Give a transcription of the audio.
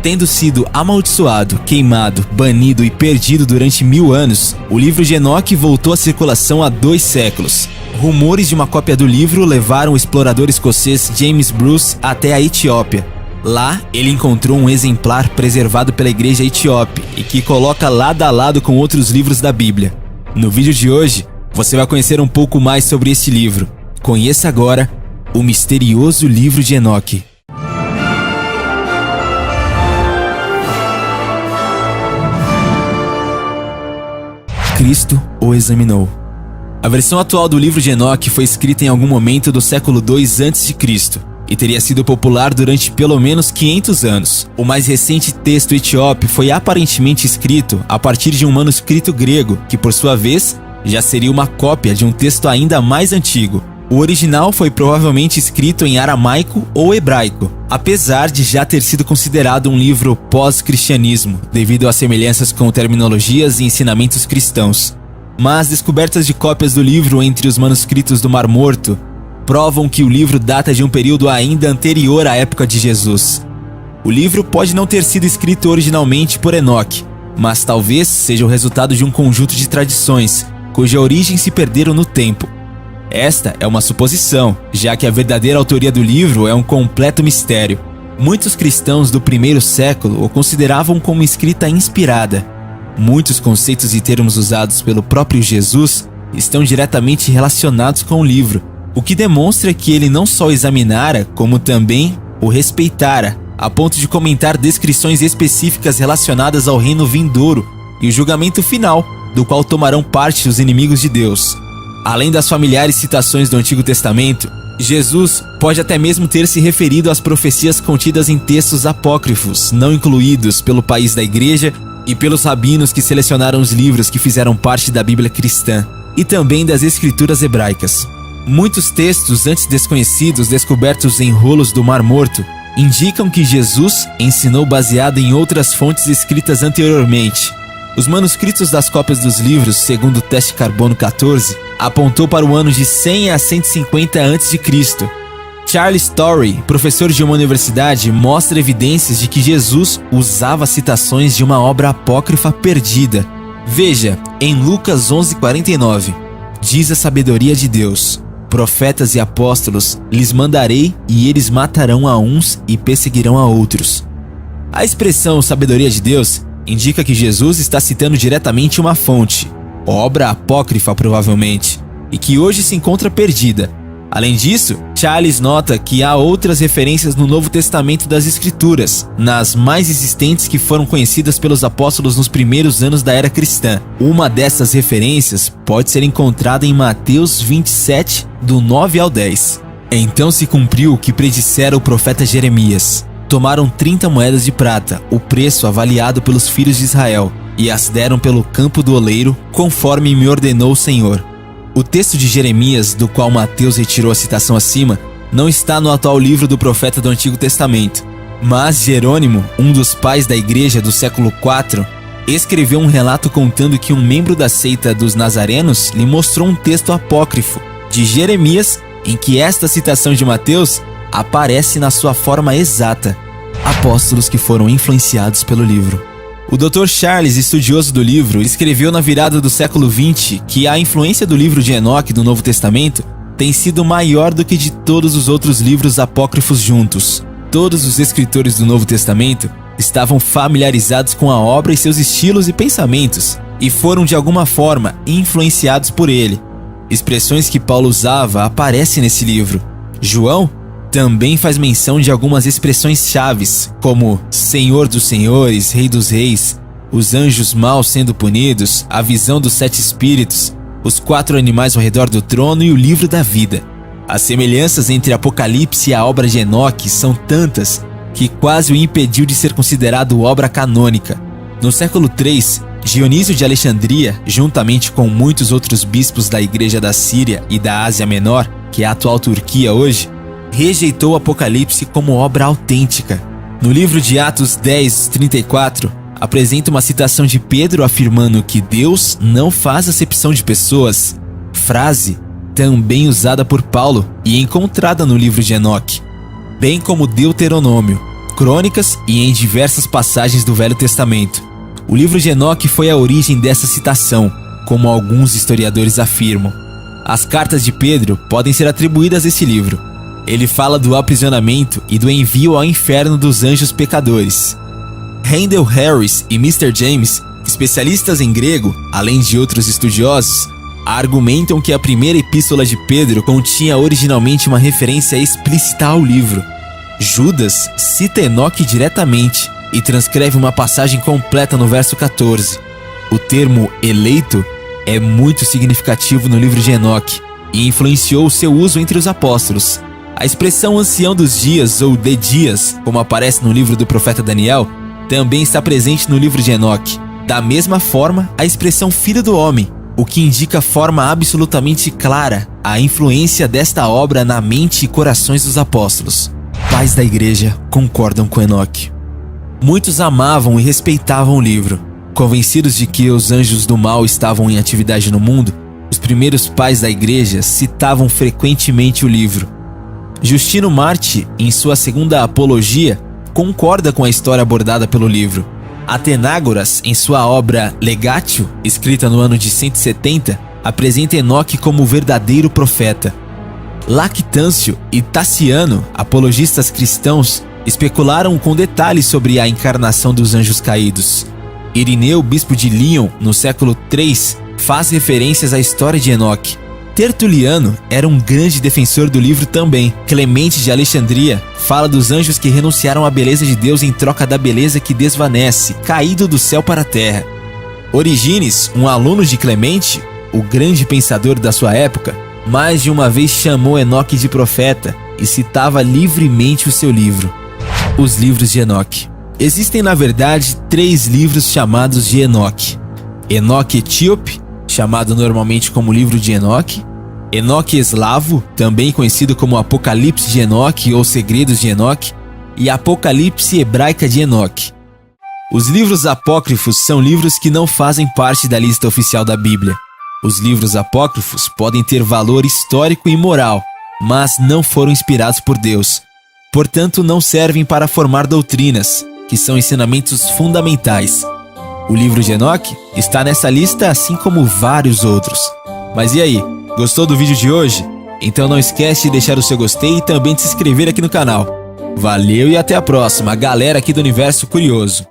Tendo sido amaldiçoado, queimado, banido e perdido durante 1000 anos, o livro de Enoque voltou à circulação há 2 séculos. Rumores de uma cópia do livro levaram o explorador escocês James Bruce até a Etiópia. Lá, ele encontrou um exemplar preservado pela igreja etíope e que coloca lado a lado com outros livros da Bíblia. No vídeo de hoje, você vai conhecer um pouco mais sobre esse livro. Conheça agora o misterioso livro de Enoque. Cristo o examinou. A versão atual do livro de Enoque foi escrita em algum momento do século II a.C. e teria sido popular durante pelo menos 500 anos. O mais recente texto etíope foi aparentemente escrito a partir de um manuscrito grego, que por sua vez já seria uma cópia de um texto ainda mais antigo. O original foi provavelmente escrito em aramaico ou hebraico, apesar de já ter sido considerado um livro pós-cristianismo, devido às semelhanças com terminologias e ensinamentos cristãos. Mas descobertas de cópias do livro entre os manuscritos do Mar Morto provam que o livro data de um período ainda anterior à época de Jesus. O livro pode não ter sido escrito originalmente por Enoque, mas talvez seja o resultado de um conjunto de tradições, cuja origem se perderam no tempo. Esta é uma suposição, já que a verdadeira autoria do livro é um completo mistério. Muitos cristãos do primeiro século o consideravam como escrita inspirada. Muitos conceitos e termos usados pelo próprio Jesus estão diretamente relacionados com o livro, o que demonstra que ele não só o examinara, como também o respeitara, a ponto de comentar descrições específicas relacionadas ao reino vindouro e o julgamento final, do qual tomarão parte os inimigos de Deus. Além das familiares citações do Antigo Testamento, Jesus pode até mesmo ter se referido às profecias contidas em textos apócrifos, não incluídos pelo país da igreja e pelos rabinos que selecionaram os livros que fizeram parte da Bíblia cristã, e também das escrituras hebraicas. Muitos textos antes desconhecidos descobertos em rolos do Mar Morto indicam que Jesus ensinou baseado em outras fontes escritas anteriormente. Os manuscritos das cópias dos livros, segundo o teste Carbono 14, apontou para o ano de 100 a 150 a.C. Charles Torrey, professor de uma universidade, mostra evidências de que Jesus usava citações de uma obra apócrifa perdida. Veja, em Lucas 11:49, diz a sabedoria de Deus: profetas e apóstolos lhes mandarei, e eles matarão a uns e perseguirão a outros. A expressão sabedoria de Deus indica que Jesus está citando diretamente uma fonte, obra apócrifa provavelmente, e que hoje se encontra perdida. Além disso, Charles nota que há outras referências no Novo Testamento das Escrituras, nas mais existentes que foram conhecidas pelos apóstolos nos primeiros anos da era cristã. Uma dessas referências pode ser encontrada em Mateus 27, do 9 ao 10. Então se cumpriu o que predissera o profeta Jeremias. Tomaram 30 moedas de prata, o preço avaliado pelos filhos de Israel, e as deram pelo campo do oleiro, conforme me ordenou o Senhor. O texto de Jeremias, do qual Mateus retirou a citação acima, não está no atual livro do profeta do Antigo Testamento. Mas Jerônimo, um dos pais da igreja do século IV, escreveu um relato contando que um membro da seita dos Nazarenos lhe mostrou um texto apócrifo de Jeremias, em que esta citação de Mateus aparece na sua forma exata. Apóstolos que foram influenciados pelo livro. O Dr. Charles, estudioso do livro, escreveu na virada do século XX que a influência do livro de Enoque do Novo Testamento tem sido maior do que de todos os outros livros apócrifos juntos. Todos os escritores do Novo Testamento estavam familiarizados com a obra e seus estilos e pensamentos, e foram de alguma forma influenciados por ele. Expressões que Paulo usava aparecem nesse livro. João também faz menção de algumas expressões chaves, como Senhor dos Senhores, Rei dos Reis, os anjos maus sendo punidos, a visão dos 7 espíritos, os 4 animais ao redor do trono e o livro da vida. As semelhanças entre Apocalipse e a obra de Enoque são tantas que quase o impediu de ser considerado obra canônica. No século III, Dionísio de Alexandria, juntamente com muitos outros bispos da Igreja da Síria e da Ásia Menor, que é a atual Turquia hoje, rejeitou o Apocalipse como obra autêntica. No livro de Atos 10:34, apresenta uma citação de Pedro afirmando que Deus não faz acepção de pessoas, frase também usada por Paulo e encontrada no livro de Enoque, bem como Deuteronômio. Crônicas e em diversas passagens do Velho Testamento. O livro de Enoque foi a origem dessa citação, como alguns historiadores afirmam. As cartas de Pedro podem ser atribuídas a esse livro. Ele fala do aprisionamento e do envio ao inferno dos anjos pecadores. Randall Harris e Mr. James, especialistas em grego, além de outros estudiosos, argumentam que a primeira epístola de Pedro continha originalmente uma referência explícita ao livro. Judas cita Enoque diretamente e transcreve uma passagem completa no verso 14. O termo eleito é muito significativo no livro de Enoque e influenciou o seu uso entre os apóstolos. A expressão ancião dos dias ou de dias, como aparece no livro do profeta Daniel, também está presente no livro de Enoque. Da mesma forma, a expressão filho do homem, o que indica forma absolutamente clara a influência desta obra na mente e corações dos apóstolos. Pais da igreja concordam com Enoque. Muitos amavam e respeitavam o livro. Convencidos de que os anjos do mal estavam em atividade no mundo, os primeiros pais da igreja citavam frequentemente o livro. Justino Marte, em sua segunda apologia, concorda com a história abordada pelo livro. Atenágoras, em sua obra Legatio, escrita no ano de 170, apresenta Enoque como o verdadeiro profeta. Lactâncio e Taciano, apologistas cristãos, especularam com detalhes sobre a encarnação dos anjos caídos. Irineu, bispo de Lyon, no século III, faz referências à história de Enoque. Tertuliano era um grande defensor do livro também. Clemente de Alexandria fala dos anjos que renunciaram à beleza de Deus em troca da beleza que desvanece, caído do céu para a terra. Origenes, um aluno de Clemente, o grande pensador da sua época, mais de uma vez chamou Enoque de profeta e citava livremente o seu livro. Os livros de Enoque. Existem, na verdade, 3 livros chamados de Enoque. Enoque Etíope, chamado normalmente como Livro de Enoque. Enoque Eslavo, também conhecido como Apocalipse de Enoque ou Segredos de Enoque. E Apocalipse Hebraica de Enoque. Os livros apócrifos são livros que não fazem parte da lista oficial da Bíblia. Os livros apócrifos podem ter valor histórico e moral, mas não foram inspirados por Deus. Portanto, não servem para formar doutrinas, que são ensinamentos fundamentais. O livro de Enoque está nessa lista, assim como vários outros. Mas e aí, gostou do vídeo de hoje? Então não esquece de deixar o seu gostei e também de se inscrever aqui no canal. Valeu e até a próxima, galera aqui do Universo Curioso.